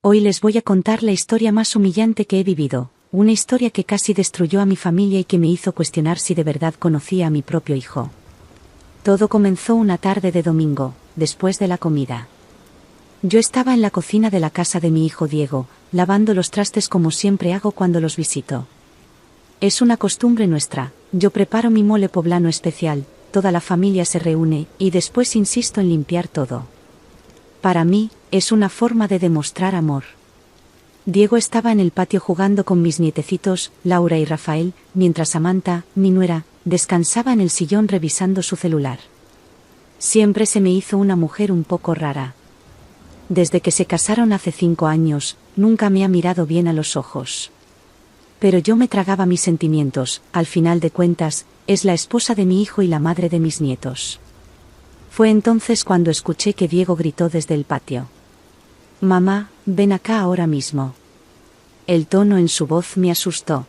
Hoy les voy a contar la historia más humillante que he vivido, una historia que casi destruyó a mi familia y que me hizo cuestionar si de verdad conocía a mi propio hijo. Todo comenzó una tarde de domingo, después de la comida. Yo estaba en la cocina de la casa de mi hijo Diego, lavando los trastes como siempre hago cuando los visito. Es una costumbre nuestra, yo preparo mi mole poblano especial, toda la familia se reúne, y después insisto en limpiar todo. Para mí, es una forma de demostrar amor. Diego estaba en el patio jugando con mis nietecitos, Laura y Rafael, mientras Samantha, mi nuera, descansaba en el sillón revisando su celular. Siempre se me hizo una mujer un poco rara. Desde que se casaron hace 5 años, nunca me ha mirado bien a los ojos. Pero yo me tragaba mis sentimientos, al final de cuentas, es la esposa de mi hijo y la madre de mis nietos. Fue entonces cuando escuché que Diego gritó desde el patio. «Mamá, ven acá ahora mismo». El tono en su voz me asustó.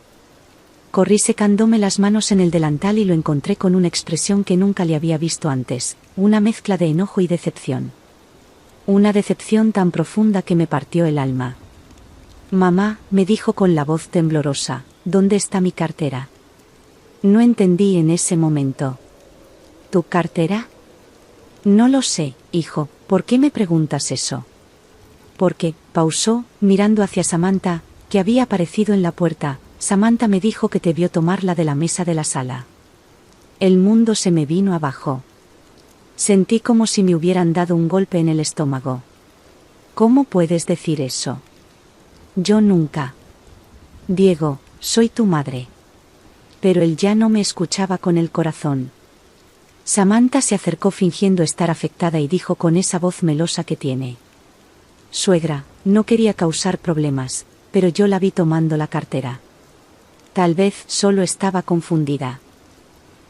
Corrí secándome las manos en el delantal y lo encontré con una expresión que nunca le había visto antes, una mezcla de enojo y decepción. Una decepción tan profunda que me partió el alma. «Mamá», me dijo con la voz temblorosa, «¿dónde está mi cartera?» No entendí en ese momento. «¿Tu cartera?» «No lo sé, hijo, ¿por qué me preguntas eso?» «Porque», pausó, mirando hacia Samantha, que había aparecido en la puerta. «Samantha me dijo que te vio tomarla de la mesa de la sala». El mundo se me vino abajo. Sentí como si me hubieran dado un golpe en el estómago. «¿Cómo puedes decir eso?» «Yo nunca». «Diego, soy tu madre». Pero él ya no me escuchaba con el corazón. Samantha se acercó fingiendo estar afectada y dijo con esa voz melosa que tiene. «Suegra, no quería causar problemas, pero yo la vi tomando la cartera. Tal vez solo estaba confundida.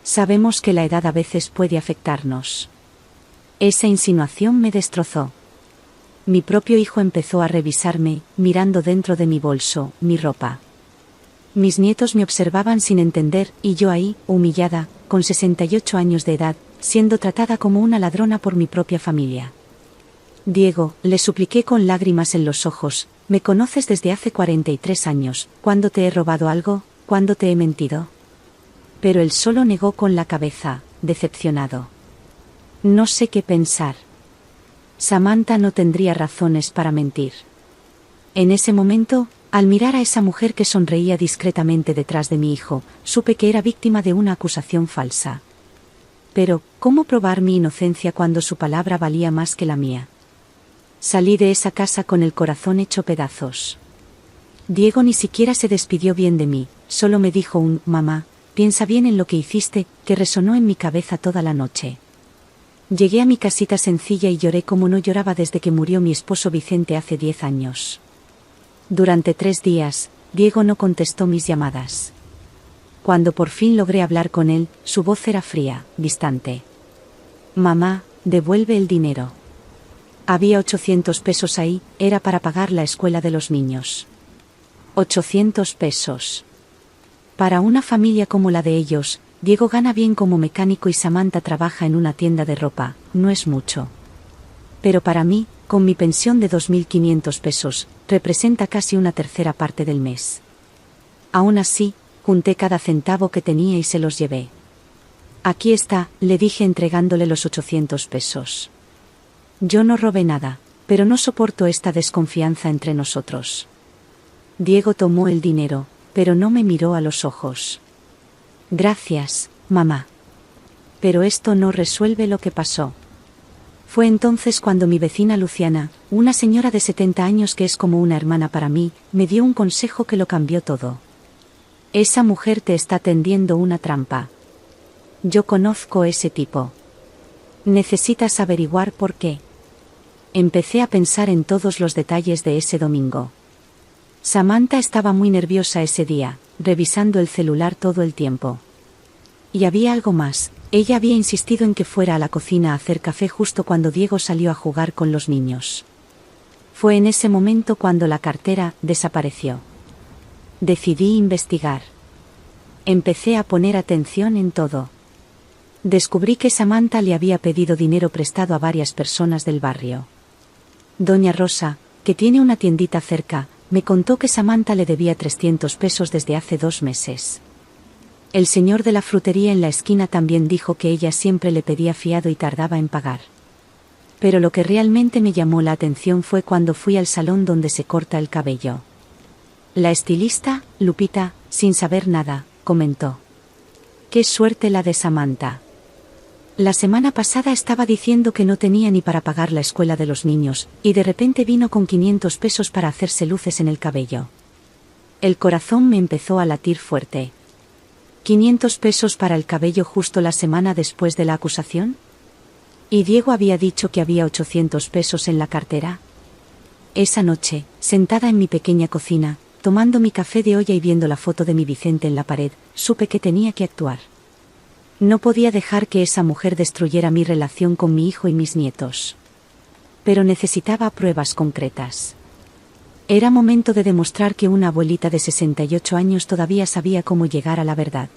Sabemos que la edad a veces puede afectarnos». Esa insinuación me destrozó. Mi propio hijo empezó a revisarme, mirando dentro de mi bolso, mi ropa. Mis nietos me observaban sin entender, y yo ahí, humillada, con 68 años de edad, siendo tratada como una ladrona por mi propia familia. «Diego», le supliqué con lágrimas en los ojos, «me conoces desde hace 43 años, ¿cuándo te he robado algo? ¿Cuándo te he mentido?» Pero él solo negó con la cabeza, decepcionado. No sé qué pensar. Samantha no tendría razones para mentir. En ese momento, al mirar a esa mujer que sonreía discretamente detrás de mi hijo, supe que era víctima de una acusación falsa. Pero, ¿cómo probar mi inocencia cuando su palabra valía más que la mía? Salí de esa casa con el corazón hecho pedazos. Diego ni siquiera se despidió bien de mí, solo me dijo un «mamá, piensa bien en lo que hiciste», que resonó en mi cabeza toda la noche. Llegué a mi casita sencilla y lloré como no lloraba desde que murió mi esposo Vicente hace 10 años. Durante 3 días, Diego no contestó mis llamadas. Cuando por fin logré hablar con él, su voz era fría, distante. «Mamá, devuelve el dinero». Había 800 pesos ahí, era para pagar la escuela de los niños. 800 pesos. Para una familia como la de ellos, Diego gana bien como mecánico y Samantha trabaja en una tienda de ropa, no es mucho. Pero para mí, con mi pensión de 2.500 pesos, representa casi una tercera parte del mes. Aún así, junté cada centavo que tenía y se los llevé. «Aquí está», le dije entregándole los 800 pesos. «Yo no robé nada, pero no soporto esta desconfianza entre nosotros». Diego tomó el dinero, pero no me miró a los ojos. «Gracias, mamá. Pero esto no resuelve lo que pasó». Fue entonces cuando mi vecina Luciana, una señora de 70 años que es como una hermana para mí, me dio un consejo que lo cambió todo. «Esa mujer te está tendiendo una trampa. Yo conozco ese tipo. Necesitas averiguar por qué». Empecé a pensar en todos los detalles de ese domingo. Samantha estaba muy nerviosa ese día, revisando el celular todo el tiempo. Y había algo más. Ella había insistido en que fuera a la cocina a hacer café justo cuando Diego salió a jugar con los niños. Fue en ese momento cuando la cartera desapareció. Decidí investigar. Empecé a poner atención en todo. Descubrí que Samantha le había pedido dinero prestado a varias personas del barrio. Doña Rosa, que tiene una tiendita cerca, me contó que Samantha le debía 300 pesos desde hace 2 meses. El señor de la frutería en la esquina también dijo que ella siempre le pedía fiado y tardaba en pagar. Pero lo que realmente me llamó la atención fue cuando fui al salón donde se corta el cabello. La estilista, Lupita, sin saber nada, comentó: «Qué suerte la de Samantha. La semana pasada estaba diciendo que no tenía ni para pagar la escuela de los niños, y de repente vino con 500 pesos para hacerse luces en el cabello». El corazón me empezó a latir fuerte. ¿500 pesos para el cabello justo la semana después de la acusación? ¿Y Diego había dicho que había 800 pesos en la cartera? Esa noche, sentada en mi pequeña cocina, tomando mi café de olla y viendo la foto de mi Vicente en la pared, supe que tenía que actuar. No podía dejar que esa mujer destruyera mi relación con mi hijo y mis nietos. Pero necesitaba pruebas concretas. Era momento de demostrar que una abuelita de 68 años todavía sabía cómo llegar a la verdad.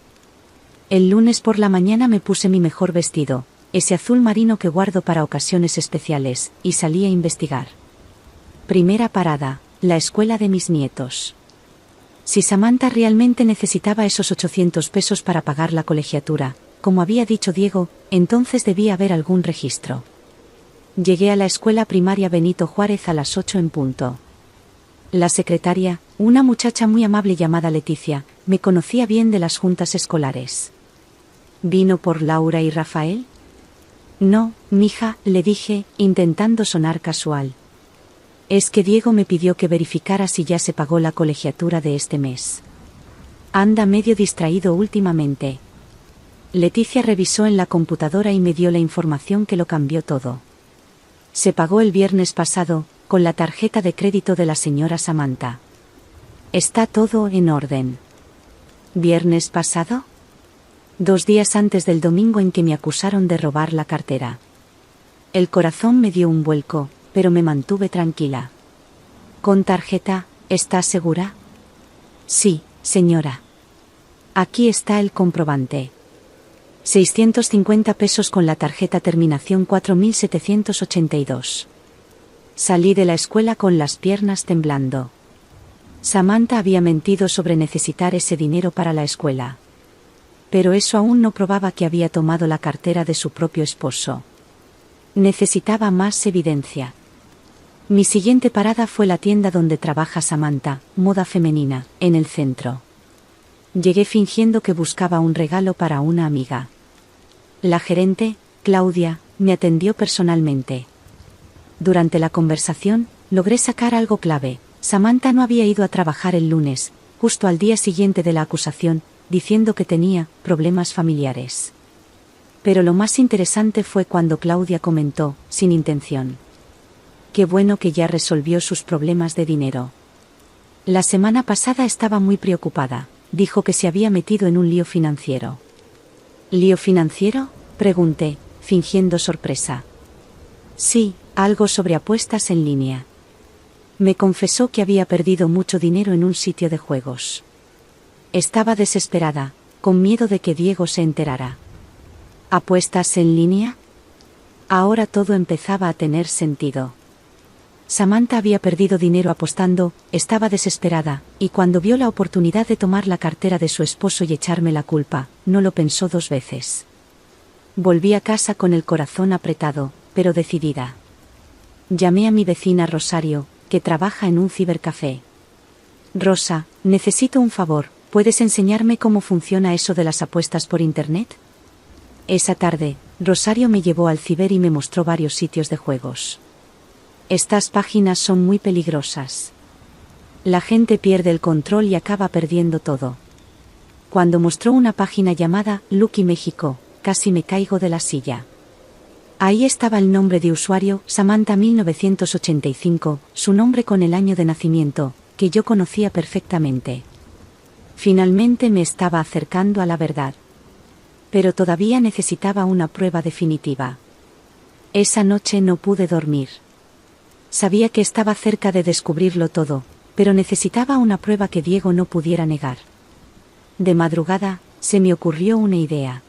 El lunes por la mañana me puse mi mejor vestido, ese azul marino que guardo para ocasiones especiales, y salí a investigar. Primera parada, la escuela de mis nietos. Si Samantha realmente necesitaba esos 800 pesos para pagar la colegiatura, como había dicho Diego, entonces debía haber algún registro. Llegué a la escuela primaria Benito Juárez a las 8 en punto. La secretaria, una muchacha muy amable llamada Leticia, me conocía bien de las juntas escolares. ¿Vino por Laura y Rafael? No, mija, le dije, intentando sonar casual. Es que Diego me pidió que verificara si ya se pagó la colegiatura de este mes. Anda medio distraído últimamente. Leticia revisó en la computadora y me dio la información que lo cambió todo. Se pagó el viernes pasado, con la tarjeta de crédito de la señora Samantha. Está todo en orden. ¿Viernes pasado? 2 días antes del domingo en que me acusaron de robar la cartera. El corazón me dio un vuelco, pero me mantuve tranquila. ¿Con tarjeta, estás segura? Sí, señora. Aquí está el comprobante. 650 pesos con la tarjeta terminación 4782. Salí de la escuela con las piernas temblando. Samantha había mentido sobre necesitar ese dinero para la escuela. Pero eso aún no probaba que había tomado la cartera de su propio esposo. Necesitaba más evidencia. Mi siguiente parada fue la tienda donde trabaja Samantha, moda femenina, en el centro. Llegué fingiendo que buscaba un regalo para una amiga. La gerente, Claudia, me atendió personalmente. Durante la conversación, logré sacar algo clave. Samantha no había ido a trabajar el lunes, justo al día siguiente de la acusación, diciendo que tenía problemas familiares. Pero lo más interesante fue cuando Claudia comentó, sin intención: «Qué bueno que ya resolvió sus problemas de dinero. La semana pasada estaba muy preocupada. Dijo que se había metido en un lío financiero». «¿Lío financiero?», pregunté, fingiendo sorpresa. «Sí, algo sobre apuestas en línea. Me confesó que había perdido mucho dinero en un sitio de juegos. Estaba desesperada, con miedo de que Diego se enterara». ¿Apuestas en línea? Ahora todo empezaba a tener sentido. Samantha había perdido dinero apostando, estaba desesperada, y cuando vio la oportunidad de tomar la cartera de su esposo y echarme la culpa, no lo pensó 2 veces. Volví a casa con el corazón apretado, pero decidida. Llamé a mi vecina Rosario, que trabaja en un cibercafé. «Rosa, necesito un favor, ¿puedes enseñarme cómo funciona eso de las apuestas por internet?». Esa tarde, Rosario me llevó al ciber y me mostró varios sitios de juegos. «Estas páginas son muy peligrosas. La gente pierde el control y acaba perdiendo todo». Cuando mostró una página llamada Lucky México, casi me caigo de la silla. Ahí estaba el nombre de usuario, Samantha 1985, su nombre con el año de nacimiento, que yo conocía perfectamente. Finalmente me estaba acercando a la verdad. Pero todavía necesitaba una prueba definitiva. Esa noche no pude dormir. Sabía que estaba cerca de descubrirlo todo, pero necesitaba una prueba que Diego no pudiera negar. De madrugada, se me ocurrió una idea.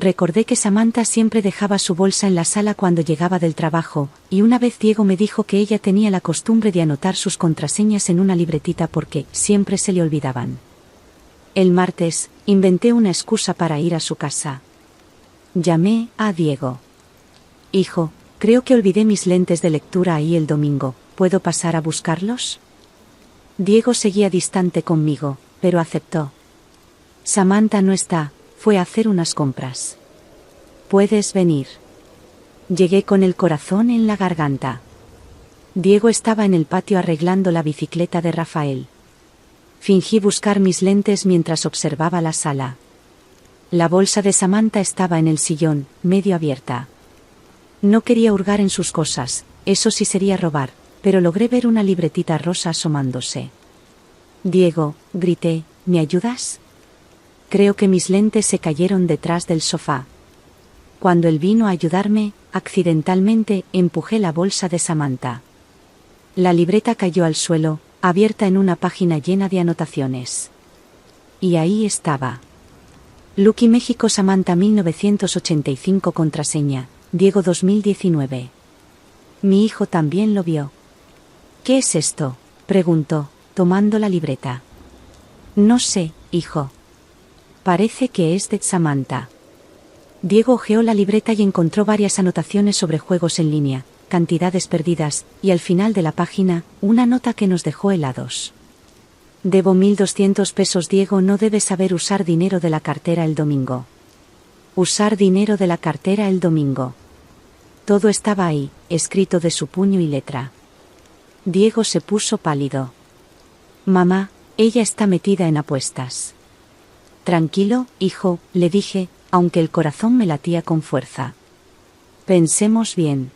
Recordé que Samantha siempre dejaba su bolsa en la sala cuando llegaba del trabajo, y una vez Diego me dijo que ella tenía la costumbre de anotar sus contraseñas en una libretita porque siempre se le olvidaban. El martes, inventé una excusa para ir a su casa. Llamé a Diego. Hijo, creo que olvidé mis lentes de lectura ahí el domingo, ¿puedo pasar a buscarlos? Diego seguía distante conmigo, pero aceptó. Samantha no está, fue a hacer unas compras. ¿Puedes venir? Llegué con el corazón en la garganta. Diego estaba en el patio arreglando la bicicleta de Rafael. Fingí buscar mis lentes mientras observaba la sala. La bolsa de Samantha estaba en el sillón, medio abierta. No quería hurgar en sus cosas, eso sí sería robar, pero logré ver una libretita rosa asomándose. Diego, grité, ¿me ayudas? Creo que mis lentes se cayeron detrás del sofá. Cuando él vino a ayudarme, accidentalmente, empujé la bolsa de Samantha. La libreta cayó al suelo, abierta en una página llena de anotaciones. Y ahí estaba. Lucky México Samantha 1985 contraseña, Diego 2019. Mi hijo también lo vio. ¿Qué es esto?, preguntó, tomando la libreta. No sé, hijo. Parece que es de Samantha. Diego hojeó la libreta y encontró varias anotaciones sobre juegos en línea, cantidades perdidas, y al final de la página, una nota que nos dejó helados. Debo 1.200 pesos. Diego no debe saber usar dinero de la cartera el domingo. Usar dinero de la cartera el domingo. Todo estaba ahí, escrito de su puño y letra. Diego se puso pálido. Mamá, ella está metida en apuestas. Tranquilo, hijo, le dije, aunque el corazón me latía con fuerza. Pensemos bien.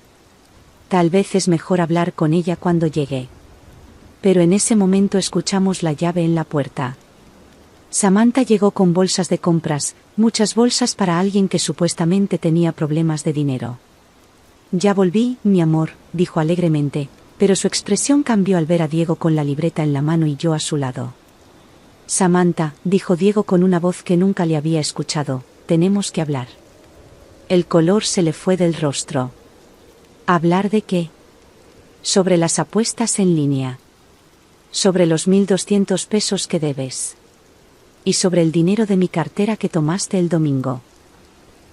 Tal vez es mejor hablar con ella cuando llegue. Pero en ese momento escuchamos la llave en la puerta. Samantha llegó con bolsas de compras, muchas bolsas para alguien que supuestamente tenía problemas de dinero. Ya volví, mi amor, dijo alegremente, pero su expresión cambió al ver a Diego con la libreta en la mano y yo a su lado. Samantha, dijo Diego con una voz que nunca le había escuchado, tenemos que hablar. El color se le fue del rostro. ¿Hablar de qué? Sobre las apuestas en línea. Sobre los 1.200 pesos que debes. Y sobre el dinero de mi cartera que tomaste el domingo.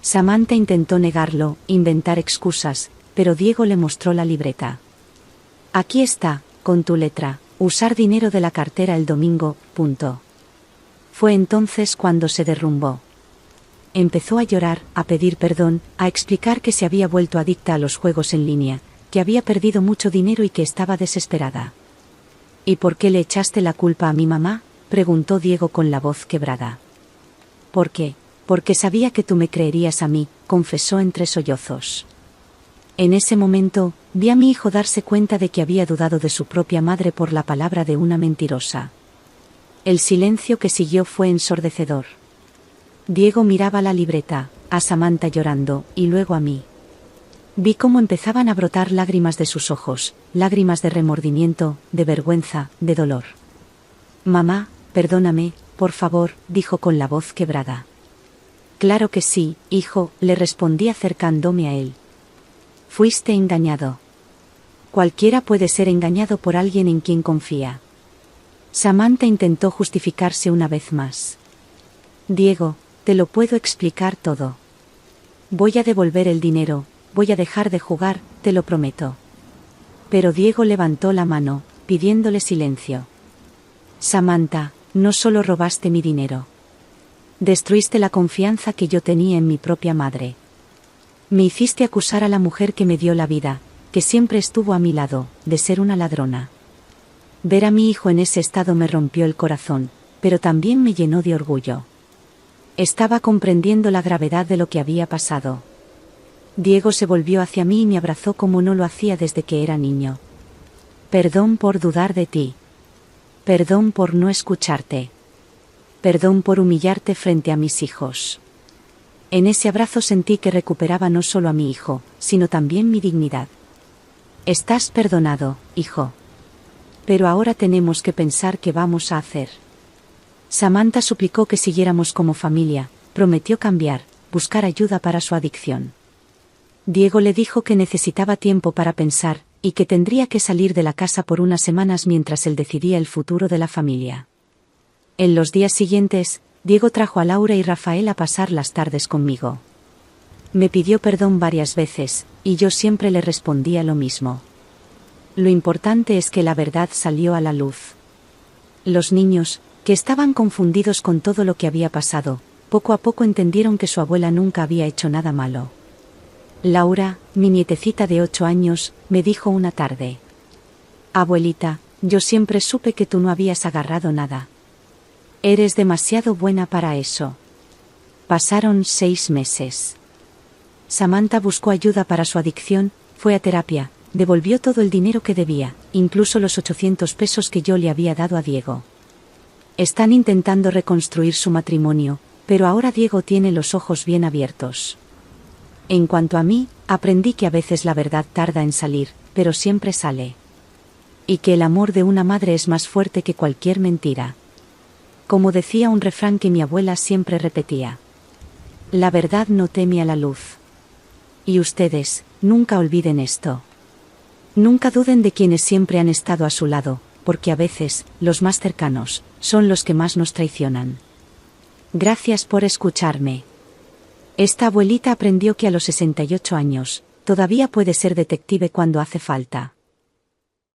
Samantha intentó negarlo, inventar excusas, pero Diego le mostró la libreta. Aquí está, con tu letra, usar dinero de la cartera el domingo, punto. Fue entonces cuando se derrumbó. Empezó a llorar, a pedir perdón, a explicar que se había vuelto adicta a los juegos en línea, que había perdido mucho dinero y que estaba desesperada. ¿Y por qué le echaste la culpa a mi mamá?, preguntó Diego con la voz quebrada. ¿Por qué? Porque sabía que tú me creerías a mí, confesó entre sollozos. En ese momento, vi a mi hijo darse cuenta de que había dudado de su propia madre por la palabra de una mentirosa. El silencio que siguió fue ensordecedor. Diego miraba la libreta, a Samantha llorando, y luego a mí. Vi cómo empezaban a brotar lágrimas de sus ojos, lágrimas de remordimiento, de vergüenza, de dolor. Mamá, perdóname, por favor, dijo con la voz quebrada. Claro que sí, hijo, le respondí acercándome a él. Fuiste engañado. Cualquiera puede ser engañado por alguien en quien confía. Samantha intentó justificarse una vez más. Diego, te lo puedo explicar todo. Voy a devolver el dinero, voy a dejar de jugar, te lo prometo. Pero Diego levantó la mano, pidiéndole silencio. Samantha, no solo robaste mi dinero. Destruiste la confianza que yo tenía en mi propia madre. Me hiciste acusar a la mujer que me dio la vida, que siempre estuvo a mi lado, de ser una ladrona. Ver a mi hijo en ese estado me rompió el corazón, pero también me llenó de orgullo. Estaba comprendiendo la gravedad de lo que había pasado. Diego se volvió hacia mí y me abrazó como no lo hacía desde que era niño. Perdón por dudar de ti. Perdón por no escucharte. Perdón por humillarte frente a mis hijos. En ese abrazo sentí que recuperaba no solo a mi hijo, sino también mi dignidad. Estás perdonado, hijo. Pero ahora tenemos que pensar qué vamos a hacer. Samantha suplicó que siguiéramos como familia, prometió cambiar, buscar ayuda para su adicción. Diego le dijo que necesitaba tiempo para pensar, y que tendría que salir de la casa por unas semanas mientras él decidía el futuro de la familia. En los días siguientes, Diego trajo a Laura y Rafael a pasar las tardes conmigo. Me pidió perdón varias veces, y yo siempre le respondía lo mismo. Lo importante es que la verdad salió a la luz. Los niños, que estaban confundidos con todo lo que había pasado, poco a poco entendieron que su abuela nunca había hecho nada malo. Laura, mi nietecita de 8 años, me dijo una tarde: «Abuelita, yo siempre supe que tú no habías agarrado nada. Eres demasiado buena para eso». Pasaron 6 meses. Samantha buscó ayuda para su adicción, fue a terapia, devolvió todo el dinero que debía, incluso los 800 pesos que yo le había dado a Diego. Están intentando reconstruir su matrimonio, pero ahora Diego tiene los ojos bien abiertos. En cuanto a mí, aprendí que a veces la verdad tarda en salir, pero siempre sale. Y que el amor de una madre es más fuerte que cualquier mentira. Como decía un refrán que mi abuela siempre repetía: la verdad no teme a la luz. Y ustedes, nunca olviden esto. Nunca duden de quienes siempre han estado a su lado, porque a veces, los más cercanos, son los que más nos traicionan. Gracias por escucharme. Esta abuelita aprendió que a los 68 años, todavía puede ser detective cuando hace falta.